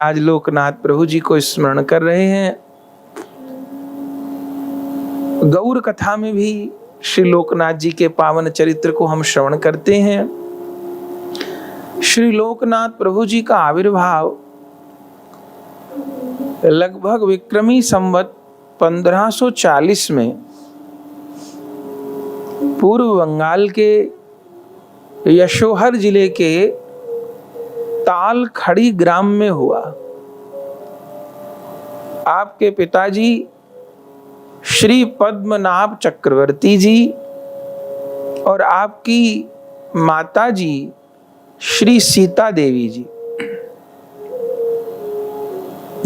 आज लोकनाथ प्रभु जी को स्मरण कर रहे हैं। गौर कथा में भी श्री लोकनाथ जी के पावन चरित्र को हम श्रवण करते हैं। श्री लोकनाथ प्रभु जी का आविर्भाव लगभग विक्रमी संवत 1540 में पूर्व बंगाल के यशोहर जिले के ताल खड़ी ग्राम में हुआ। आपके पिताजी श्री पद्मनाभ चक्रवर्ती जी और आपकी माताजी श्री सीता देवी जी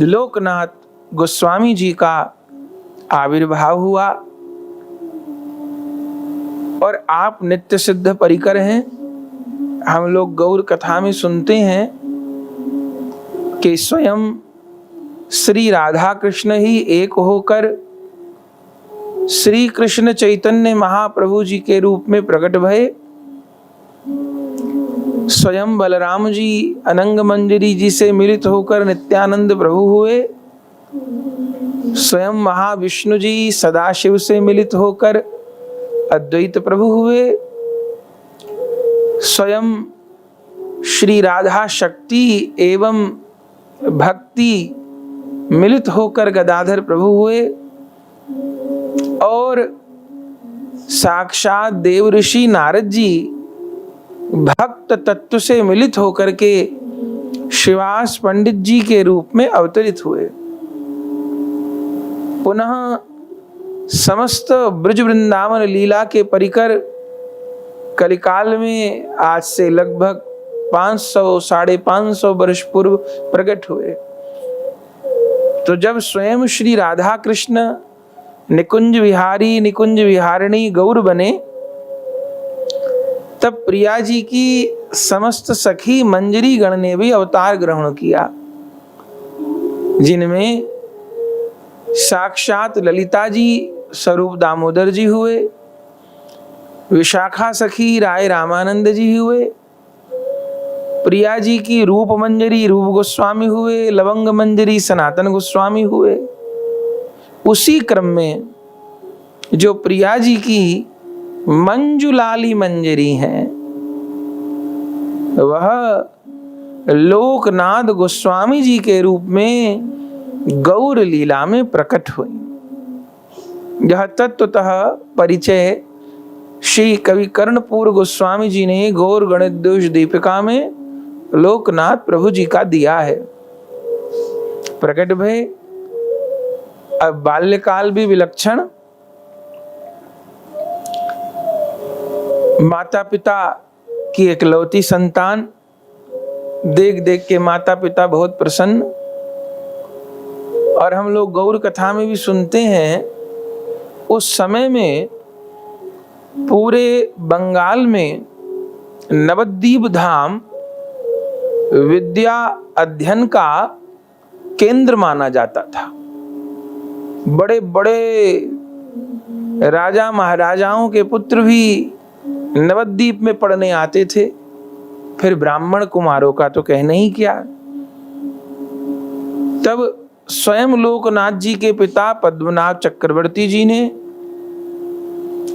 लोकनाथ गोस्वामी जी का आविर्भाव हुआ और आप नित्य सिद्ध परिकर हैं। हम लोग गौर कथा में सुनते हैं कि स्वयं श्री राधा कृष्ण ही एक होकर श्री कृष्ण चैतन्य महाप्रभु जी के रूप में प्रकट भये। स्वयं बलराम जी अनंग मंजरी जी से मिलित होकर नित्यानंद प्रभु हुए। स्वयं महाविष्णु जी सदाशिव से मिलित होकर अद्वैत प्रभु हुए। स्वयं श्री राधा शक्ति एवं भक्ति मिलित होकर गदाधर प्रभु हुए और साक्षात देव ऋषि नारद जी भक्त तत्व से मिलित होकर के श्रीवास पंडित जी के रूप में अवतरित हुए। पुनः समस्त ब्रज वृंदावन लीला के परिकर कलिकाल में आज से लगभग 500-550 वर्ष पूर्व प्रकट हुए। तो जब स्वयं श्री राधा कृष्ण निकुंज विहारी निकुंज विहारिणी गौर बने, तब प्रिया जी की समस्त सखी मंजरी गण ने भी अवतार ग्रहण किया, जिनमें साक्षात ललिता जी स्वरूप दामोदर जी हुए, विशाखा सखी राय रामानंद जी हुए, प्रिया जी की रूप मंजरी रूप गोस्वामी हुए, लवंग मंजरी सनातन गोस्वामी हुए। उसी क्रम में जो प्रिया जी की मंजुलाली मंजरी हैं, वह लोकनाथ गोस्वामी जी के रूप में गौर लीला में प्रकट हुई। यह तत्वतः परिचय श्री कवि कर्णपूर गोस्वामी जी ने गौर गणेश दीपिका में लोकनाथ प्रभु जी का दिया है। प्रकट भय अब बाल्यकाल भी विलक्षण, माता पिता की एकलौती संतान, देख देख के माता पिता बहुत प्रसन्न। और हम लोग गौर कथा में भी सुनते हैं, उस समय में पूरे बंगाल में नवद्वीप धाम विद्या अध्ययन का केंद्र माना जाता था। बड़े बड़े राजा महाराजाओं के पुत्र भी नवद्वीप में पढ़ने आते थे। फिर ब्राह्मण कुमारों का तो कहना ही क्या। तब स्वयं लोकनाथ जी के पिता पद्मनाभ चक्रवर्ती जी ने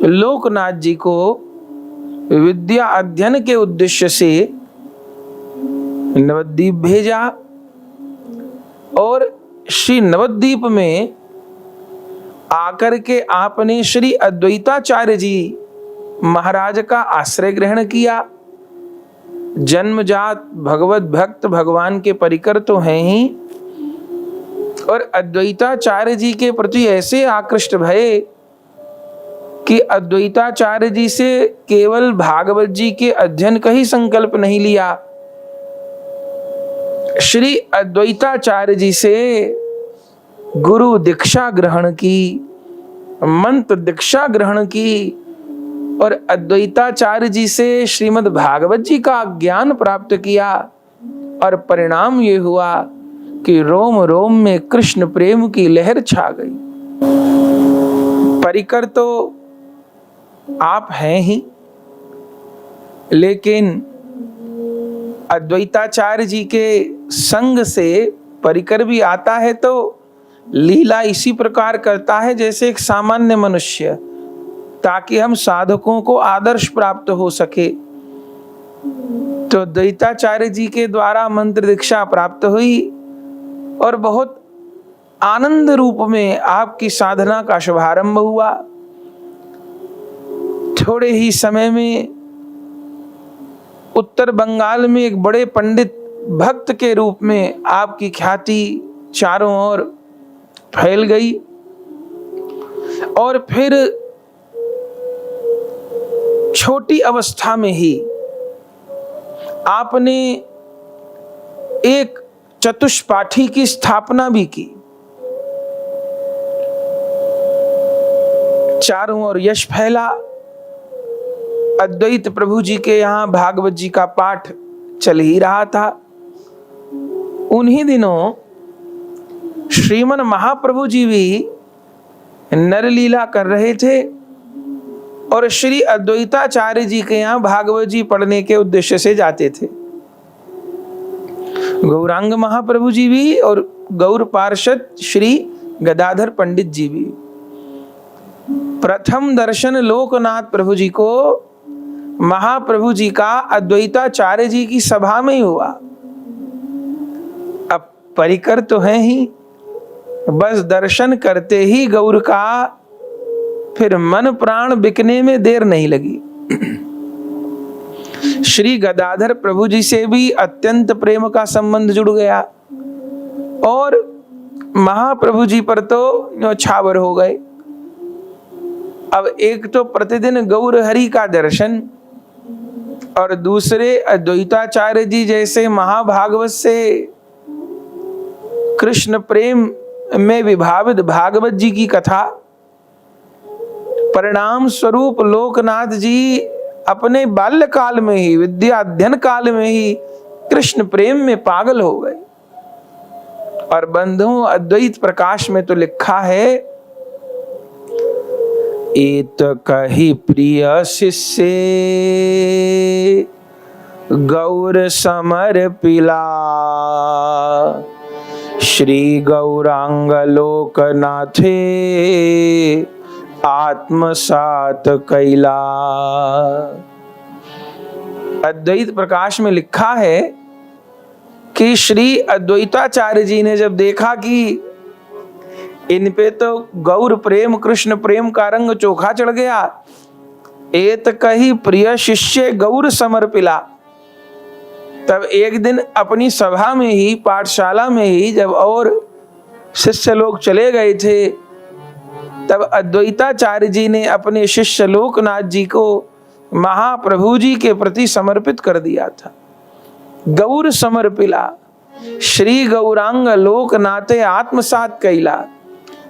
लोकनाथ जी को विद्या अध्ययन के उद्देश्य से नवद्वीप भेजा और श्री नवद्वीप में आकर के आपने श्री अद्वैताचार्य जी महाराज का आश्रय ग्रहण किया। जन्मजात भगवत भक्त भगवान के परिकर तो हैं ही, और अद्वैताचार्य जी के प्रति ऐसे आकृष्ट भये कि अद्वैताचार्य जी से केवल भागवत जी के अध्ययन का ही संकल्प नहीं लिया, श्री अद्वैताचार्य जी से गुरु दीक्षा ग्रहण की, मंत्र दीक्षा ग्रहण की और अद्वैताचार्य जी से श्रीमद् भागवत जी का ज्ञान प्राप्त किया। और परिणाम ये हुआ कि रोम रोम में कृष्ण प्रेम की लहर छा गई। परिकर तो आप हैं ही, लेकिन अद्वैताचार्य जी के संग से परिकर भी आता है तो लीला इसी प्रकार करता है जैसे एक सामान्य मनुष्य, ताकि हम साधकों को आदर्श प्राप्त हो सके। तो द्वैताचार्य जी के द्वारा मंत्र दीक्षा प्राप्त हुई और बहुत आनंद रूप में आपकी साधना का शुभारंभ हुआ। थोड़े ही समय में उत्तर बंगाल में एक बड़े पंडित भक्त के रूप में आपकी ख्याति चारों ओर फैल गई। और फिर छोटी अवस्था में ही आपने एक चतुष्पाठी की स्थापना भी की। चारों ओर यश फैला। अद्वैत प्रभु जी के यहाँ भागवत जी का पाठ चल ही रहा था। उन्हीं दिनों श्रीमन महाप्रभु जी भी नरलीला कर रहे थे और श्री अद्वैताचार्य जी के यहाँ भागवत जी पढ़ने के उद्देश्य से जाते थे। गौरांग महाप्रभु जी भी और गौर पार्षद श्री गदाधर पंडित जी भी। प्रथम दर्शन लोकनाथ प्रभु जी को महाप्रभु जी का अद्वैताचार्य जी की सभा में ही हुआ। अब परिकर तो है ही, बस दर्शन करते ही गौर का फिर मन प्राण बिकने में देर नहीं लगी। श्री गदाधर प्रभु जी से भी अत्यंत प्रेम का संबंध जुड़ गया और महाप्रभु जी पर तो न्योछावर हो गए। अब एक तो प्रतिदिन गौर हरि का दर्शन और दूसरे अद्वैताचार्य जी जैसे महाभागवत से कृष्ण प्रेम में विभावित भागवत जी की कथा। परिणाम स्वरूप लोकनाथ जी अपने बाल्यकाल में ही, विद्या अध्ययन काल में ही कृष्ण प्रेम में पागल हो गए। और बंधुओं, अद्वैत प्रकाश में तो लिखा है, एत कही प्रिय शिष्य गौर समर पिला, श्री गौरांग लोकनाथे आत्मसात कैला। अद्वैत प्रकाश में लिखा है कि श्री अद्वैताचार्य जी ने जब देखा कि इन पे तो गौर प्रेम कृष्ण प्रेम का रंग चोखा चढ़ गया, एत कही प्रिय शिष्य गौर समर्पिला, तब एक दिन अपनी सभा में ही, पाठशाला में ही जब और शिष्य लोग चले गए थे, तब अद्वैताचार्य जी ने अपने शिष्य लोकनाथ जी को महाप्रभु जी के प्रति समर्पित कर दिया था। गौर समर्पिला, श्री गौरांग लोकनाथे आत्मसात कैला,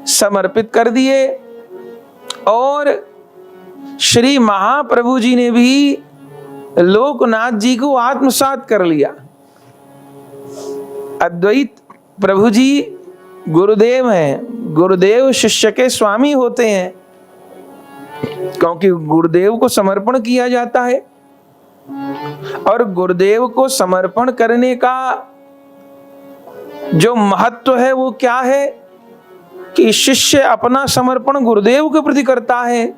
समर्पित कर दिए। और श्री महाप्रभु जी ने भी लोकनाथ जी को आत्मसात कर लिया। अद्वैत प्रभु जी गुरुदेव हैं, गुरुदेव शिष्य के स्वामी होते हैं, क्योंकि गुरुदेव को समर्पण किया जाता है। और गुरुदेव को समर्पण करने का जो महत्व है वो क्या है कि शिष्य अपना समर्पण गुरुदेव के प्रति करता है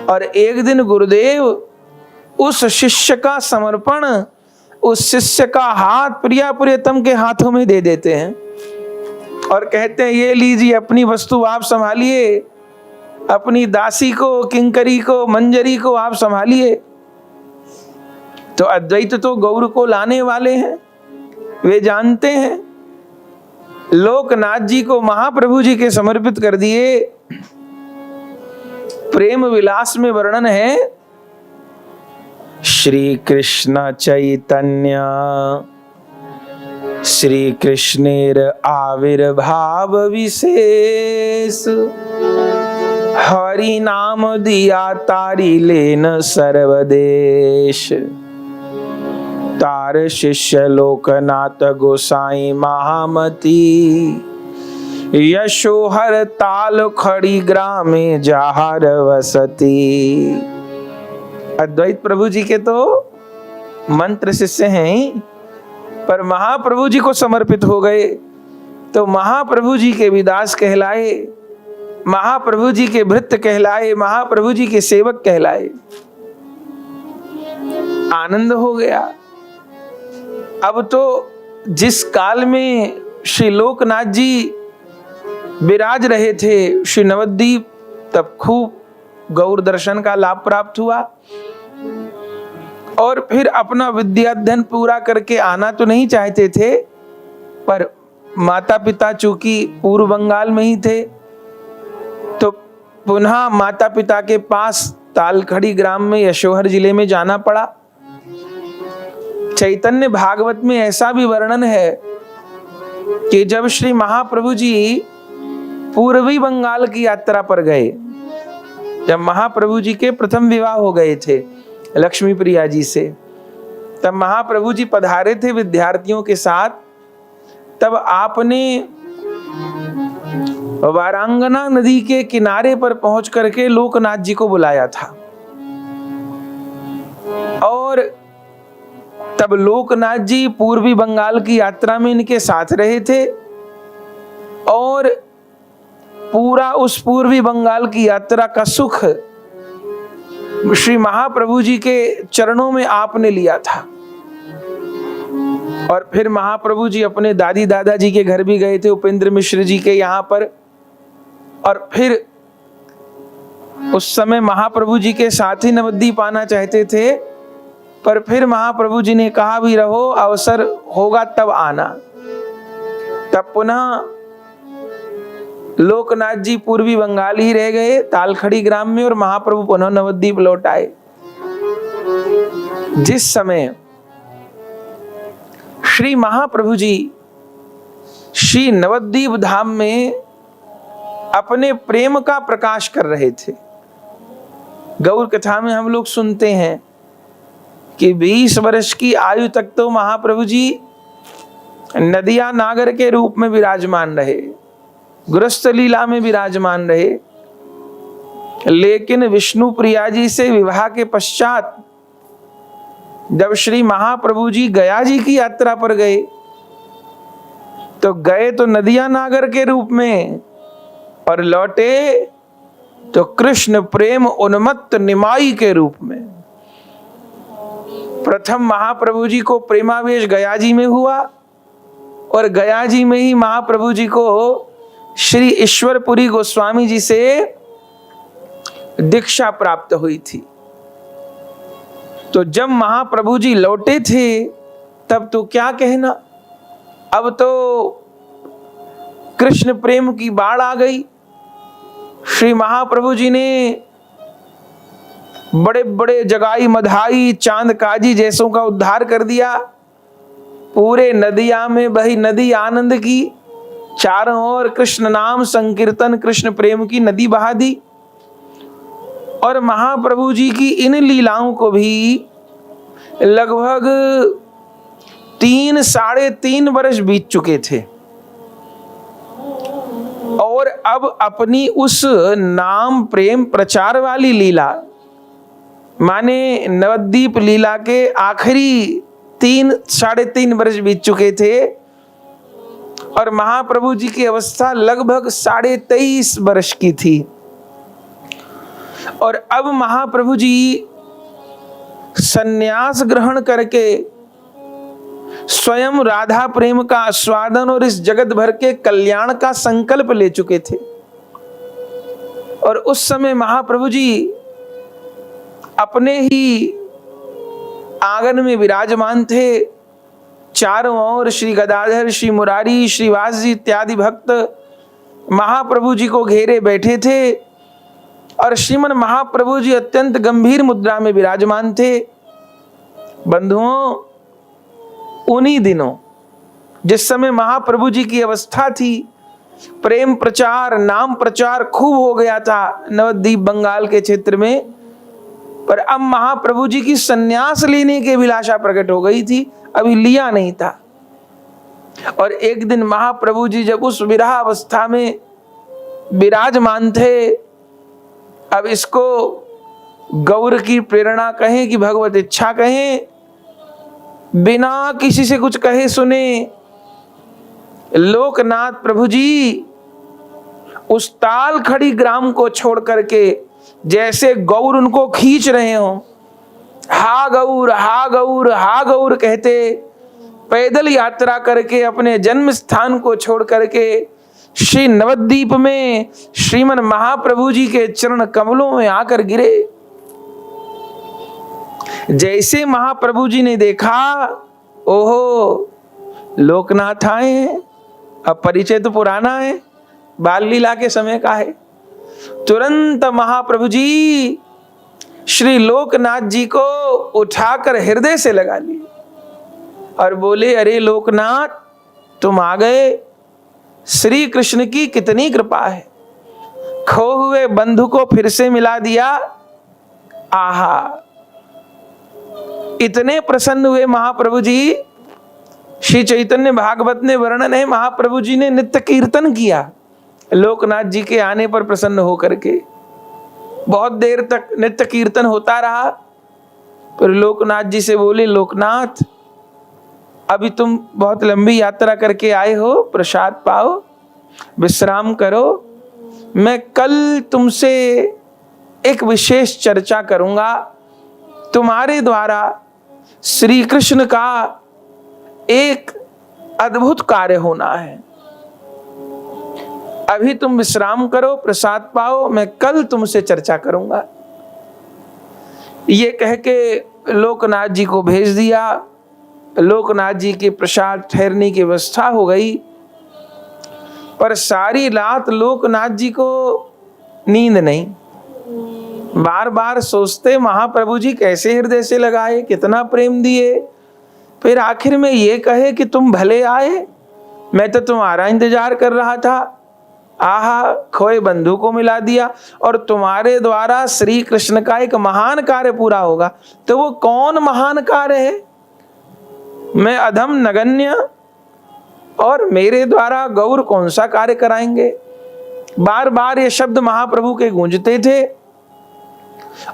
और एक दिन गुरुदेव उस शिष्य का समर्पण उस शिष्य का हाथ प्रिया प्रियतम के हाथों में दे देते हैं और कहते हैं, ये लीजिए अपनी वस्तु आप संभालिए, अपनी दासी को, किंकरी को, मंजरी को आप संभालिए। तो अद्वैत तो गौर को लाने वाले हैं, वे जानते हैं। लोकनाथ जी को महाप्रभु जी के समर्पित कर दिए। प्रेम विलास में वर्णन है, श्री कृष्ण चैतन्य श्री कृष्णेर आविर्भाव विशेष, हरि नाम दिया तारी लेन सर्वदेश, तार शिष्य लोकनाथ गोसाई महामती, यशोहर ताल खड़ी ग्रामे जहार वसती। अद्वैत प्रभु जी के तो मंत्र शिष्य हैं, पर महाप्रभु जी को समर्पित हो गए तो महाप्रभु जी के विदास कहलाए, महाप्रभु जी के भृत्य कहलाए, महाप्रभु जी के सेवक कहलाए। आनंद हो गया। अब तो जिस काल में श्री लोकनाथ जी विराज रहे थे श्री नवद्वीप, तब खूब गौर दर्शन का लाभ प्राप्त हुआ। और फिर अपना विद्याध्ययन पूरा करके आना तो नहीं चाहते थे, पर माता पिता चूंकि पूर्व बंगाल में ही थे तो पुनः माता पिता के पास तालखड़ी ग्राम में यशोहर जिले में जाना पड़ा। चैतन्य भागवत में ऐसा भी वर्णन है कि जब श्री महाप्रभु जी पूर्वी बंगाल की यात्रा पर गए, जब महाप्रभु जी के प्रथम विवाह हो गए थे लक्ष्मी प्रिया जी से, तब महाप्रभु जी पधारे थे विद्यार्थियों के साथ। तब आपने वारांगना नदी के किनारे पर पहुंच करके लोकनाथ जी को बुलाया था। और तब लोकनाथ जी पूर्वी बंगाल की यात्रा में इनके साथ रहे थे और पूरा उस पूर्वी बंगाल की यात्रा का सुख श्री महाप्रभु जी के चरणों में आपने लिया था। और फिर महाप्रभु जी अपने दादी दादाजी के घर भी गए थे, उपेंद्र मिश्र जी के यहाँ पर। और फिर उस समय महाप्रभु जी के साथ ही नवद्वीप आना चाहते थे, पर फिर महाप्रभु जी ने कहा भी रहो, अवसर होगा तब आना। तब पुनः लोकनाथ जी पूर्वी बंगाल ही रह गए तालखड़ी ग्राम में और महाप्रभु पुनः नवद्वीप लौट आए। जिस समय श्री महाप्रभु जी श्री नवद्वीप धाम में अपने प्रेम का प्रकाश कर रहे थे, गौर कथा में हम लोग सुनते हैं कि 20 वर्ष की आयु तक तो महाप्रभु जी नदिया नागर के रूप में विराजमान रहे, गृहस्थ लीला में विराजमान रहे। लेकिन विष्णु प्रिया जी से विवाह के पश्चात जब श्री महाप्रभु जी गया जी की यात्रा पर गए तो गए तो नदिया नागर के रूप में और लौटे तो कृष्ण प्रेम उन्मत्त निमाई के रूप में। प्रथम महाप्रभु जी को प्रेमावेश गया जी में हुआ और गया जी में ही महाप्रभु जी को श्री ईश्वरपुरी गोस्वामी जी से दीक्षा प्राप्त हुई थी। तो जब महाप्रभु जी लौटे थे तब तो क्या कहना, अब तो कृष्ण प्रेम की बाढ़ आ गई। श्री महाप्रभु जी ने बड़े बड़े जगाई मधाई चांद काजी जैसों का उद्धार कर दिया। पूरे नदिया में बही नदी आनंद की, चारों ओर कृष्ण नाम संकीर्तन कृष्ण प्रेम की नदी बहा दी। और महाप्रभु जी की इन लीलाओं को भी लगभग 3-3.5 वर्ष बीत चुके थे और अब अपनी उस नाम प्रेम प्रचार वाली लीला माने नवद्वीप लीला के आखिरी 3-3.5 वर्ष बीत चुके थे और महाप्रभु जी की अवस्था लगभग 23.5 वर्ष की थी। और अब महाप्रभु जी सन्यास ग्रहण करके स्वयं राधा प्रेम का आस्वादन और इस जगत भर के कल्याण का संकल्प ले चुके थे। और उस समय महाप्रभु जी अपने ही आंगन में विराजमान थे। चारों ओर श्री गदाधर, श्री मुरारी, श्रीवास जी इत्यादि भक्त महाप्रभु जी को घेरे बैठे थे और श्रीमन महाप्रभु जी अत्यंत गंभीर मुद्रा में विराजमान थे। बंधुओं, उन्हीं दिनों जिस समय महाप्रभु जी की अवस्था थी, प्रेम प्रचार नाम प्रचार खूब हो गया था नवद्वीप बंगाल के क्षेत्र में, पर अब महाप्रभु जी की सन्यास लेने की अभिलाषा प्रकट हो गई थी, अभी लिया नहीं था। और एक दिन महाप्रभु जी जब उस विरह अवस्था में विराजमान थे, अब इसको गौर की प्रेरणा कहें कि भगवत इच्छा कहें, बिना किसी से कुछ कहे सुने लोकनाथ प्रभु जी उस ताल खड़ी ग्राम को छोड़ करके जैसे गौर उनको खींच रहे हो, हा गौर हा गौर हा गौर कहते पैदल यात्रा करके अपने जन्म स्थान को छोड़ करके श्री नवद्वीप में श्रीमन महाप्रभु जी के चरण कमलों में आकर गिरे। जैसे महाप्रभु जी ने देखा, ओहो लोकनाथ आए हैं, अब परिचय तो पुराना है, बाल लीला के समय का है। तुरंत महाप्रभु जी श्री लोकनाथ जी को उठाकर हृदय से लगा लिए और बोले, अरे लोकनाथ तुम आ गए, श्री कृष्ण की कितनी कृपा है, खो हुए बंधु को फिर से मिला दिया। आहा, इतने प्रसन्न हुए महाप्रभु जी। श्री चैतन्य भागवत ने वर्णन है, महाप्रभु जी ने नित्य कीर्तन किया लोकनाथ जी के आने पर प्रसन्न होकर के। बहुत देर तक नित्य कीर्तन होता रहा। फिर लोकनाथ जी से बोले, लोकनाथ अभी तुम बहुत लंबी यात्रा करके आए हो, प्रसाद पाओ, विश्राम करो, मैं कल तुमसे एक विशेष चर्चा करूंगा। तुम्हारे द्वारा श्री कृष्ण का एक अद्भुत कार्य होना है, अभी तुम विश्राम करो, प्रसाद पाओ, मैं कल तुमसे चर्चा करूंगा। ये कह के लोकनाथ जी को भेज दिया। लोकनाथ जी के प्रसाद ठहरने की व्यवस्था हो गई, पर सारी रात लोकनाथ जी को नींद नहीं। बार बार सोचते महाप्रभु जी कैसे हृदय से लगाए, कितना प्रेम दिए। फिर आखिर में ये कहे कि तुम भले आए, मैं तो तुम्हारा इंतजार कर रहा था। आहा, खोए बंधु को मिला दिया और तुम्हारे द्वारा श्री कृष्ण का एक महान कार्य पूरा होगा। तो वो कौन महान कार्य है? मैं अधम नगण्य और मेरे द्वारा गौर कौन सा कार्य कराएंगे? बार बार ये शब्द महाप्रभु के गूंजते थे।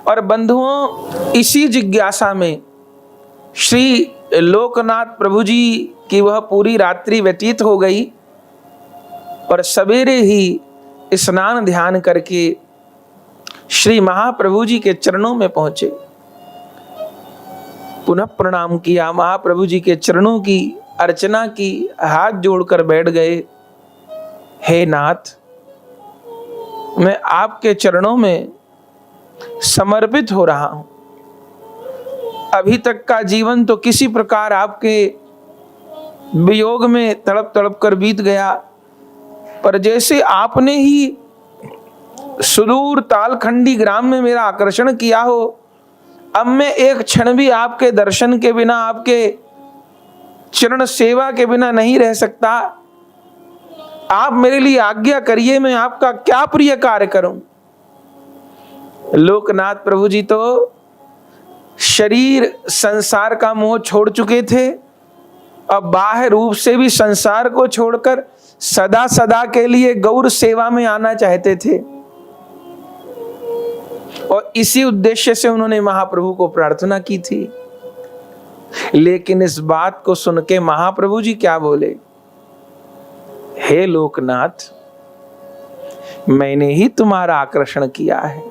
और बंधुओं, इसी जिज्ञासा में श्री लोकनाथ प्रभु जी की वह पूरी रात्रि व्यतीत हो गई और सवेरे ही स्नान ध्यान करके श्री महाप्रभु जी के चरणों में पहुंचे। पुनः प्रणाम किया, महाप्रभु जी के चरणों की अर्चना की, हाथ जोड़कर बैठ गए। हे नाथ, मैं आपके चरणों में समर्पित हो रहा हूं। अभी तक का जीवन तो किसी प्रकार आपके वियोग में तड़प तड़प कर बीत गया, पर जैसे आपने ही सुदूर तालखंडी ग्राम में मेरा आकर्षण किया हो, अब मैं एक क्षण भी आपके दर्शन के बिना, आपके चरण सेवा के बिना नहीं रह सकता। आप मेरे लिए आज्ञा करिए, मैं आपका क्या प्रिय कार्य करूं। लोकनाथ प्रभु जी तो शरीर संसार का मोह छोड़ चुके थे, अब बाह्य रूप से भी संसार को छोड़कर सदा सदा के लिए गौर सेवा में आना चाहते थे। और इसी उद्देश्य से उन्होंने महाप्रभु को प्रार्थना की थी। लेकिन इस बात को सुन के महाप्रभु जी क्या बोले? हे लोकनाथ, मैंने ही तुम्हारा आकर्षण किया है,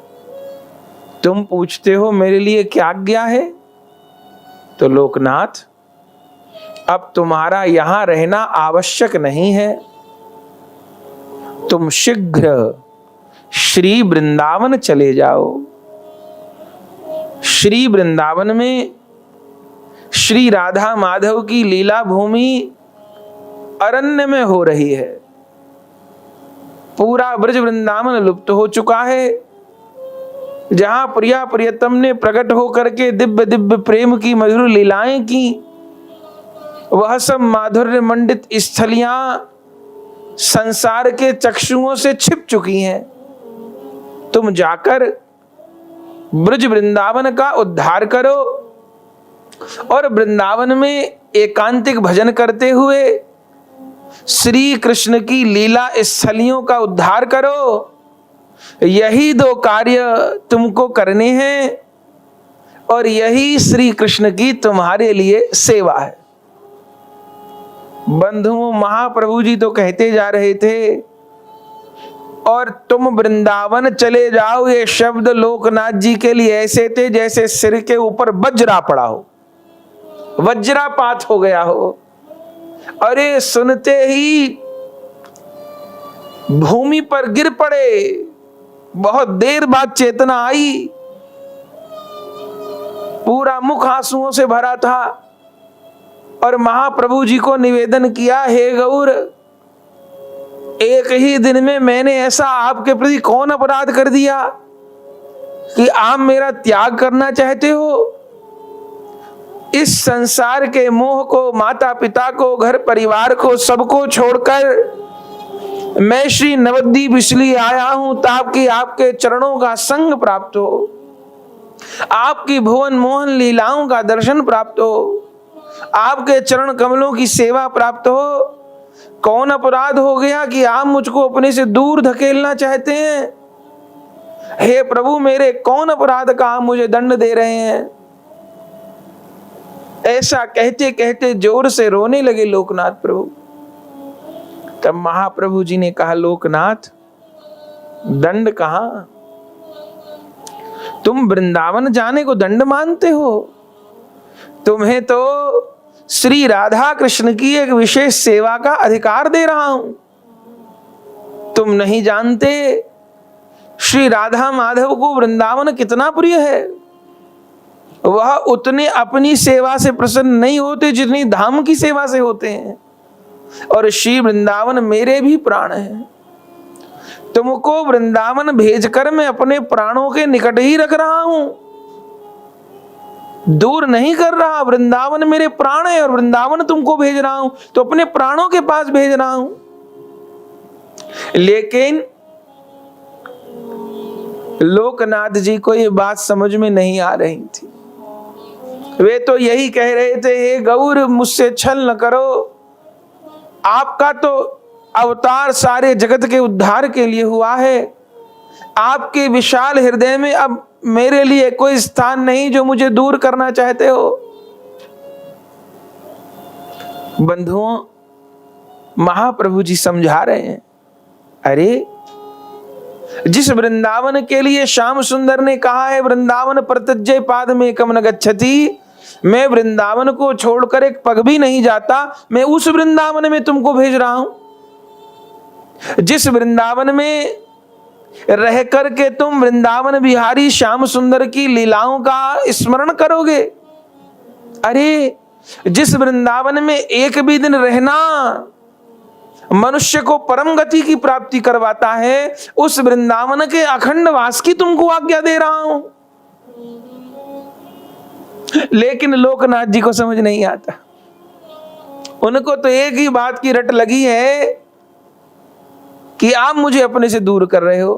तुम पूछते हो मेरे लिए क्या आज्ञा है? तो लोकनाथ, अब तुम्हारा यहां रहना आवश्यक नहीं है, तुम शीघ्र श्री वृंदावन चले जाओ। श्री वृंदावन में श्री राधा माधव की लीला भूमि अरण्य में हो रही है। पूरा ब्रज वृंदावन लुप्त हो चुका है। जहां प्रिया प्रियतम ने प्रकट होकर के दिव्य दिव्य प्रेम की मधुर लीलाएं की, वह सब माधुर्य मंडित स्थलियां संसार के चक्षुओं से छिप चुकी हैं। तुम जाकर ब्रज वृंदावन का उद्धार करो और वृंदावन में एकांतिक भजन करते हुए श्री कृष्ण की लीला स्थलियों का उद्धार करो। यही दो कार्य तुमको करने हैं। और यही श्री कृष्ण की तुम्हारे लिए सेवा है। बंधुओं, महाप्रभु जी तो कहते जा रहे थे, और तुम वृंदावन चले जाओ, ये शब्द लोकनाथ जी के लिए ऐसे थे जैसे सिर के ऊपर वज्रा पड़ा हो, वज्रापात हो गया हो। अरे सुनते ही भूमि पर गिर पड़े। बहुत देर बाद चेतना आई, पूरा मुख आंसुओं से भरा था, और महाप्रभु जी को निवेदन किया, हे गौर, एक ही दिन में मैंने ऐसा आपके प्रति कौन अपराध कर दिया कि आप मेरा त्याग करना चाहते हो? इस संसार के मोह को, माता पिता को, घर परिवार को, सबको छोड़कर मैं श्री नवद्वीप इसलिए आया हूं ताकि आपके चरणों का संग प्राप्त हो, आपकी भुवन मोहन लीलाओं का दर्शन प्राप्त हो, आपके चरण कमलों की सेवा प्राप्त हो। कौन अपराध हो गया कि आप मुझको अपने से दूर धकेलना चाहते हैं? हे प्रभु, मेरे कौन अपराध का आप मुझे दंड दे रहे हैं? ऐसा कहते कहते जोर से रोने लगे लोकनाथ प्रभु। तब महाप्रभु जी ने कहा, लोकनाथ, दंड कहां? तुम वृंदावन जाने को दंड मानते हो? तुम्हें तो श्री राधा कृष्ण की एक विशेष सेवा का अधिकार दे रहा हूं। तुम नहीं जानते श्री राधा माधव को वृंदावन कितना प्रिय है। वह उतने अपनी सेवा से प्रसन्न नहीं होते जितनी धाम की सेवा से होते हैं, और श्री वृंदावन मेरे भी प्राण हैं। तुमको वृंदावन भेजकर मैं अपने प्राणों के निकट ही रख रहा हूं, दूर नहीं कर रहा। वृंदावन मेरे प्राण है और वृंदावन तुमको भेज रहा हूं, तो अपने प्राणों के पास भेज रहा हूं। लेकिन लोकनाथ जी को ये बात समझ में नहीं आ रही थी। वे तो यही कह रहे थे, हे गौर, मुझसे छल न करो, आपका तो अवतार सारे जगत के उद्धार के लिए हुआ है। आपके विशाल हृदय में अब मेरे लिए कोई स्थान नहीं जो मुझे दूर करना चाहते हो। बंधुओं, महाप्रभु जी समझा रहे हैं, अरे जिस वृंदावन के लिए श्याम सुंदर ने कहा है, वृंदावन प्रत्यज्य पाद में कम न गच्छति, मैं वृंदावन को छोड़कर एक पग भी नहीं जाता, मैं उस वृंदावन में तुमको भेज रहा हूं जिस वृंदावन में रह करके तुम वृंदावन बिहारी श्याम सुंदर की लीलाओं का स्मरण करोगे। अरे जिस वृंदावन में एक भी दिन रहना मनुष्य को परम गति की प्राप्ति करवाता है, उस वृंदावन के अखंड वास की तुमको आज्ञा दे रहा हूं। लेकिन लोकनाथ जी को समझ नहीं आता। उनको तो एक ही बात की रट लगी है कि आप मुझे अपने से दूर कर रहे हो।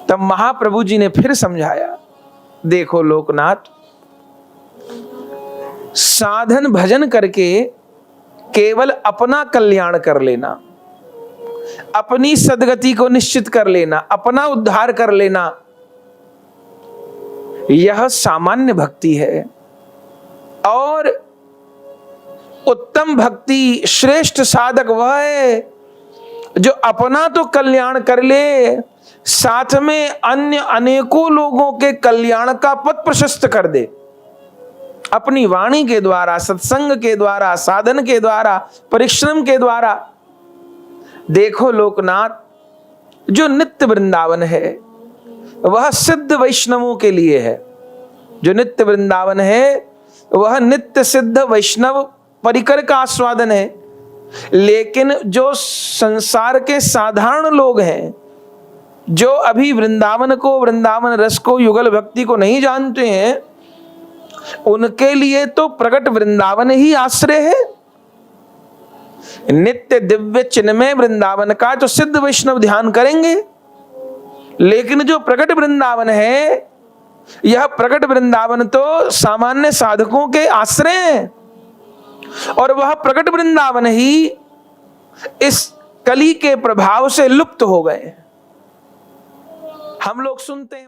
तब महाप्रभु जी ने फिर समझाया, देखो लोकनाथ, साधन भजन करके केवल अपना कल्याण कर लेना, अपनी सदगति को निश्चित कर लेना, अपना उद्धार कर लेना, यह सामान्य भक्ति है। और उत्तम भक्ति, श्रेष्ठ साधक वह है जो अपना तो कल्याण कर ले, साथ में अन्य अनेकों लोगों के कल्याण का पथ प्रशस्त कर दे, अपनी वाणी के द्वारा, सत्संग के द्वारा, साधन के द्वारा, परिश्रम के द्वारा। देखो लोकनाथ, जो नित्य वृंदावन है वह सिद्ध वैष्णवों के लिए है। जो नित्य वृंदावन है वह नित्य सिद्ध वैष्णव परिकर का आस्वादन है। लेकिन जो संसार के साधारण लोग हैं, जो अभी वृंदावन को, वृंदावन रस को, युगल भक्ति को नहीं जानते हैं, उनके लिए तो प्रकट वृंदावन ही आश्रय है। नित्य दिव्य चिन्मय वृंदावन का जो सिद्ध वैष्णव ध्यान करेंगे। लेकिन जो प्रकट वृंदावन है, यह प्रकट वृंदावन तो सामान्य साधकों के आश्रय है, और वह प्रकट वृंदावन ही इस कली के प्रभाव से लुप्त हो गए। हम लोग सुनते हैं।